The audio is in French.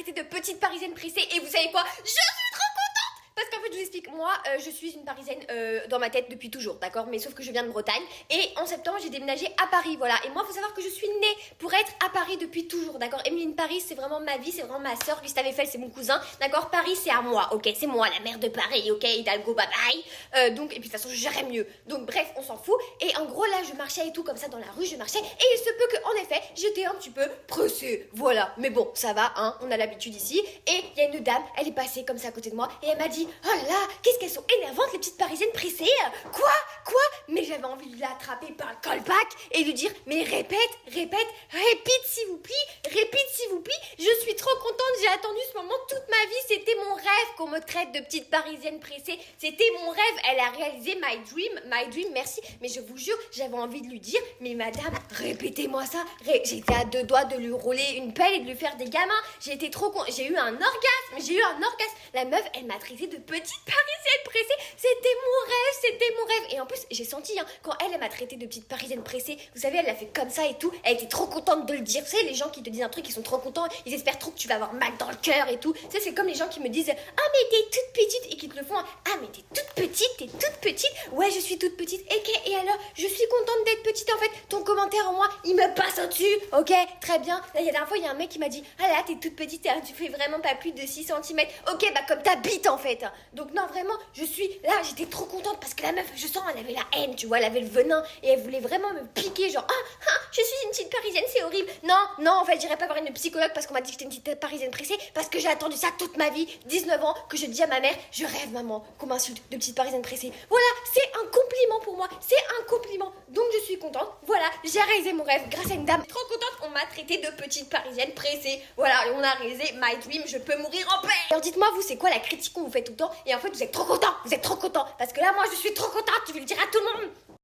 traité de petite parisienne pressée et vous savez quoi? Je suis trop contente parce qu'en fait je vous explique, moi je suis une parisienne dans ma tête depuis toujours, d'accord? Mais sauf que je viens de Bretagne et en septembre j'ai déménagé à Paris, voilà. Et moi faut savoir que je suis née pour être à Paris depuis toujours, d'accord? Emeline Paris c'est vraiment ma vie, c'est vraiment ma soeur. Gustave Eiffel c'est mon cousin, d'accord? Paris c'est à moi, ok? C'est moi la mère de Paris, ok? Hidalgo bye bye. Donc et puis de toute façon je gérerais mieux. Donc bref on s'en fout. Et en gros là je marchais et tout comme ça dans la rue, je marchais et il se peut que en effet j'étais un petit peu pressée, voilà. Mais bon ça va, hein? On a l'habitude ici. Et il y a une dame, elle est passée comme ça à côté de moi et elle m'a dit oh là là, qu'est-ce qu'elles sont énervantes les petites parisiennes pressées. Quoi? Mais j'avais envie de l'attraper par le callback et de lui dire mais répète s'il vous plaît, je suis trop contente, j'ai attendu ce moment toute ma vie, c'était mon rêve qu'on me traite de petite parisienne pressée, c'était mon rêve, elle a réalisé my dream, merci. Mais je vous jure, j'avais envie de lui dire mais madame, répétez-moi ça. J'étais à deux doigts de lui rouler une pelle et de lui faire des gamins, j'ai été trop con, j'ai eu un orgasme, la meuf elle m'a traité de petite parisienne pressée, c'était mon rêve. Et en plus j'ai senti quand elle m'a traité de petite parisienne pressée, vous savez elle l'a fait comme ça et tout, elle était trop contente de le dire. Vous savez les gens qui te disent un truc, ils sont trop contents, ils espèrent trop que tu vas avoir mal dans le cœur et tout. Ça c'est comme les gens qui me disent ah mais t'es toute petite et qui te le font, ah mais t'es toute petite, ouais je suis toute petite, et alors je suis contente d'être petite en fait, ton commentaire en moi il me passe au-dessus, ok très bien. Là il y a la dernière fois il y a un mec qui m'a dit ah là t'es toute petite, tu fais vraiment pas plus de 6 cm, ok bah comme ta bite en fait. Donc non vraiment je suis là, j'étais trop contente parce que la meuf je sens elle avait la haine, tu vois, elle avait le venin et elle voulait vraiment me piquer genre je suis une petite parisienne c'est horrible. Non en fait j'irai pas voir une psychologue parce qu'on m'a dit que j'étais une petite parisienne pressée parce que j'ai attendu ça toute ma vie, 19 ans que je dis à ma mère je rêve maman qu'on m'insulte de petite parisienne pressée. Voilà c'est un compliment pour moi, c'est un compliment, donc je suis contente, voilà j'ai réalisé mon rêve grâce à une dame trop contente, on m'a traité de petite parisienne pressée, voilà on a réalisé my dream, je peux mourir en paix. Alors dites-moi vous c'est quoi la critique qu'on vous fait tout le temps et en fait vous êtes trop content parce que là moi je suis trop contente, je vais le dire à tout le monde.